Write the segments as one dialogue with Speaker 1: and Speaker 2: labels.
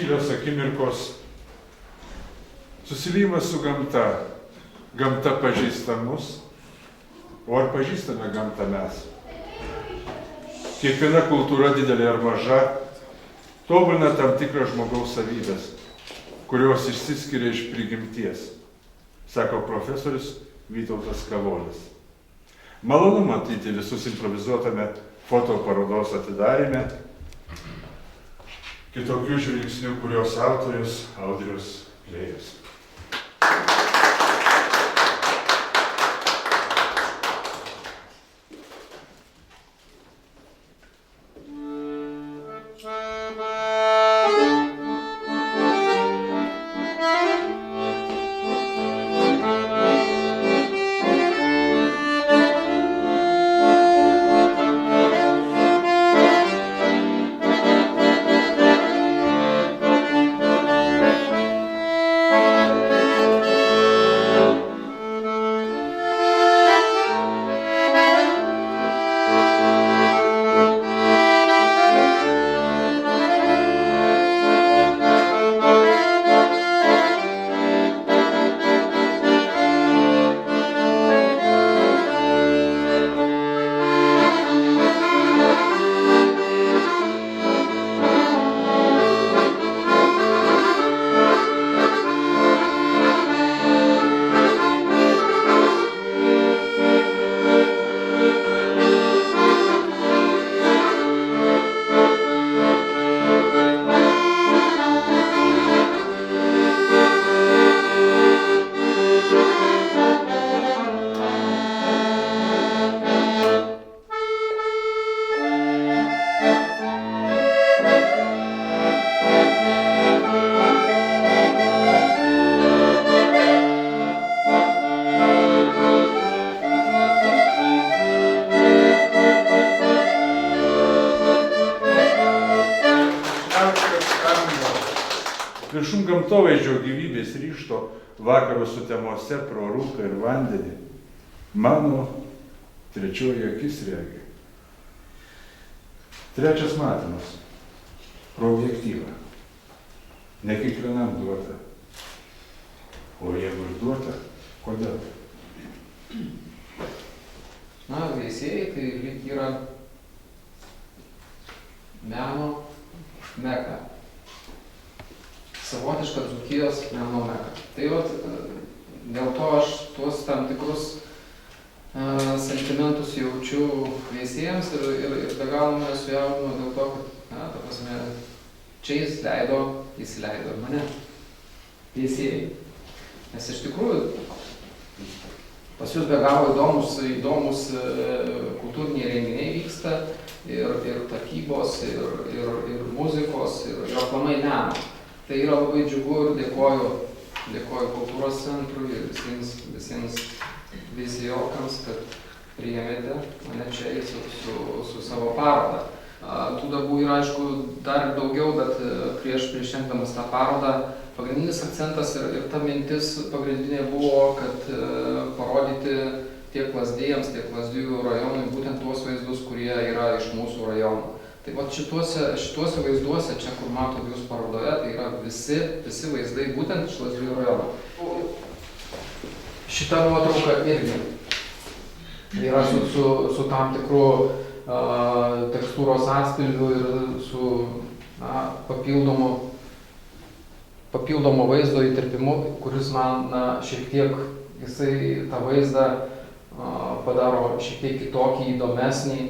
Speaker 1: tylios akimirkos, susiliejimas su gamta. Gamta pažįsta mus, o ar pažįstame gamtą mes? Kiekviena kultūra, didelė ar maža, tobulina tam tikrą žmogaus savybės, kurios išsiskiria iš prigimties, sako profesorius Vytautas Kavolis. Malonu matyti visus improvizuotame fotoparodos atidaryme, kitokių žvilgsnių, kurios autorius Audrius Klėjus. Viršum gamtovaizdžio gyvybės ryžto vakaro sutemose pro rūką ir vandenį mano trečioji akis regi. Trečias matymas pro objektyvą. Ne kiekvienam duota. O jeigu ir duota, kodėl?
Speaker 2: Na, Veisiejai tai lyg yra meno meka. Savotiška Dzūkijos meno meka. Tai vat, dėl to aš tuos tam tikrus sentimentus jaučiu Veisiejams ir be galo mane sujaudino dėl to, kad, ta prasme, čia įsileido mane Veisiejai. Nes iš tikrųjų pas jūs be galo įdomus kultūriniai renginiai vyksta ir tapybos, ir muzikos, ir aplamai meno. Tai yra labai džiugu ir dėkoju kultūros centrui ir visiems veisiejokams, kad priėmėte mane čia su savo parodą. Tų darbų yra, aišku, dar ir daugiau, bet prieš rengdamas tą parodą pagrindinis akcentas ir ta mintis pagrindinė buvo, kad parodyti tiek Lazdijams, tiek Lazdijų rajonui būtent tuos vaizdus, kurie yra iš mūsų rajonų. Tai vat šituose vaizduose, čia kur matot jūs parodoje, tai yra visi vaizdai būtent iš Lazdijų rajono. Šita nuotrauka irgi yra su tam tikru tekstūros atspilviu ir su papildomo vaizdo įterpimu, kuris man šiek tiek, jisai tą vaizdą padaro šiek tiek kitokį, įdomesnį,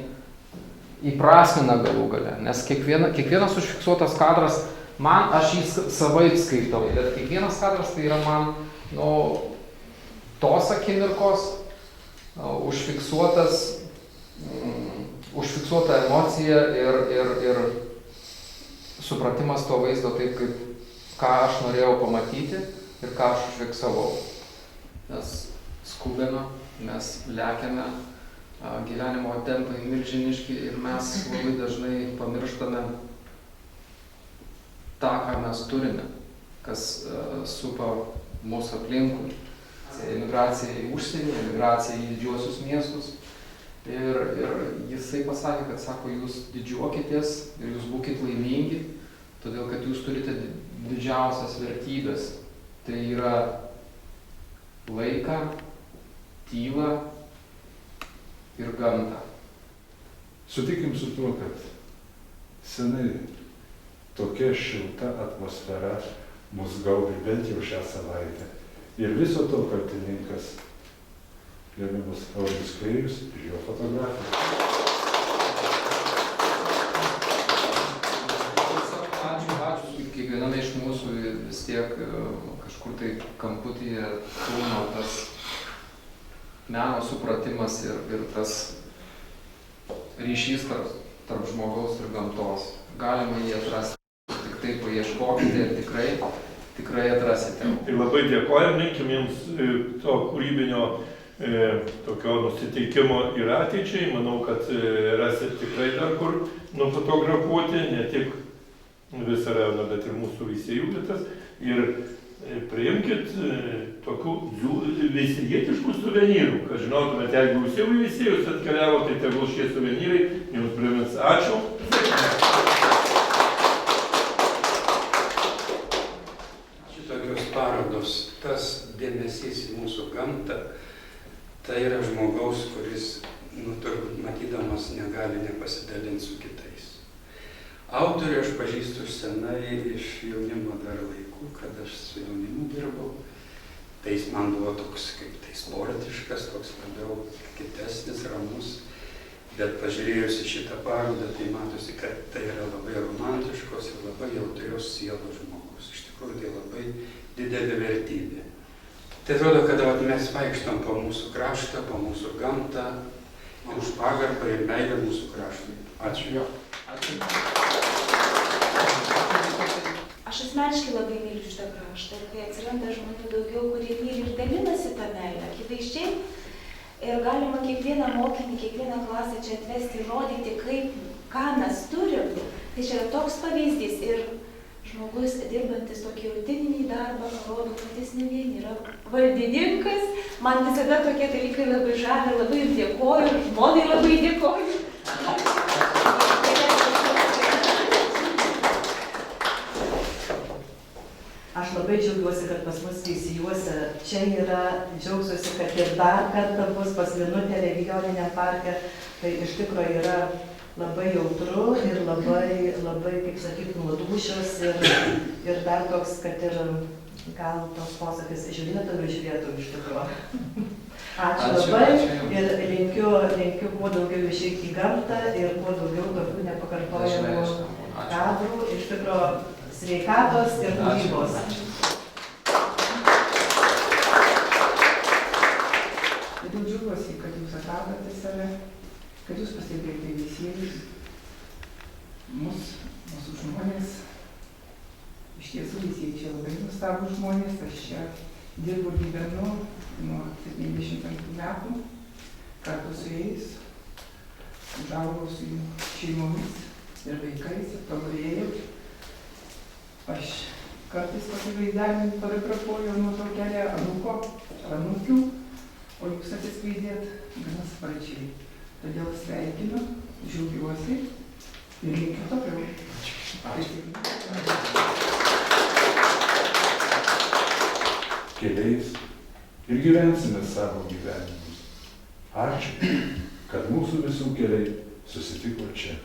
Speaker 2: įprasmina galų gale, nes kiekvienas užfiksuotas kadras, aš jį savaip skaitau, bet kiekvienas kadras tai yra man tos akimirkos užfiksuota emocija ir supratimas to vaizdo taip, ką aš norėjau pamatyti ir ką aš užfiksavau. Mes skubame, mes lekiame, gyvenimo tempai milžiniški ir mes labai dažnai pamirštame tą, ką mes turime, kas supa mūsų aplinkui. Emigracija į užsienį, emigracija į didžiuosius miestus. Ir jisai pasakė, kad sako, jūs didžiuokitės ir jūs būkit laimingi, todėl kad jūs turite didžiausias vertybės. Tai yra laiką, tylą ir gamtą.
Speaker 1: Sutikim su tuo, kad senai tokia šilta atmosfera mus gaubė bent jau šią savaitę. Ir viso to kaltininkas gerbiamas Audrius Klėjus ir jo fotografija.
Speaker 2: Ačiū kiekviename iš mūsų vis tiek kažkur tai kamputyje tūno tas meno supratimas ir tas ryšys tarp žmogaus ir gamtos. Galima jį atrasti, tik tai paieškokite ir tikrai atrasite.
Speaker 3: Ir labai dėkojam, linkim jums to kūrybinio tokio nusiteikimo ir ateičiai. Manau, kad rasit tikrai dar kur nufotografuoti, ne tik visą rajoną, bet ir mūsų veisiejų vietas. Ir priimkit tokių veisijietiškų suvenyrų, kad žinotumėte, jeigu jūs jau į veisiejus atkeliavo, tai tegul šie suvenyrai jums primins. Ačiū.
Speaker 4: Šitokios parodos, tas dėmesys į mūsų gamtą, tai yra žmogaus, kuris, turbūt matydamas, negali nepasidalinti su kitais. Autorių aš pažįstu senai iš jaunimo dar laikų, kad aš su jaunimu dirbau. Tai jis man buvo toks kaip tai sportiškas, toks labiau kitesnis, ramus. Bet pažiūrėjus į šitą parodą, tai matosi, kad tai yra labai romantiškos ir labai jautrios sielos žmogus. Iš tikrųjų, tai labai didelė vertybė. Tai atrodo, kad mes vaikštom po mūsų kraštą, po mūsų gamtą, už pagarbą ir meilę mūsų kraštui. Ačiū.
Speaker 2: Ačiū.
Speaker 5: Aš asmeniškai labai myliu šitą kraštą ir kai atsiranda žmonių daugiau, kurie myli ir dalinasi tą meilę, akivaizdžiai. Ir galima kiekvieną mokinį, kiekvieną klasę čia atvesti ir rodyti, ką mes turim. Tai čia yra toks pavyzdys ir žmogus dirbantis tokį rutininį darbą, rodo, kad jis ne vien yra valdininkas. Man visada tokie dalykai labai žavi, labai jums dėkoju, žmonai labai dėkoju.
Speaker 6: Aš labai džiaugiuosi, kad pas mus veisijuose čia yra, džiaugsiuosi, kad ir dar kartą bus pas Linutę regioniniam parke. Tai iš tikrųjų yra labai jautru ir labai, kaip sakytum, dūšios ir dar toks, kad ir gal tos posakis žiūrėtum iš tikrųjų. Ačiū labai ir linkiu kuo daugiau išeiti į gamtą ir kuo daugiau tokių nepakartojamų kadrų. Iš tikrųjų, sveikatos ir kūrybos.
Speaker 7: Labai džiaugiuosi, kad jūs atradote save, kad jūs pastebėjote veisiejus, mūsų žmonės. Iš tiesų veisiejai čia labai nuostabūs žmonės. Aš čia dirbu ir gyvenu nuo 75 metų, kartu su jais, užaugau su jų šeimomis ir vaikais ir tobulėjau. Aš kartais tokį vaizdelį fotografuoju nuotraukelę anūkių, o jūs atsiskleidėt gana sparčiai. Todėl sveikinu, džiaugiuosi ir linkiu toliau.
Speaker 1: Keliais ir gyvensime savo gyvenimus. Ačiū, kad mūsų visų keliai susitiko čia.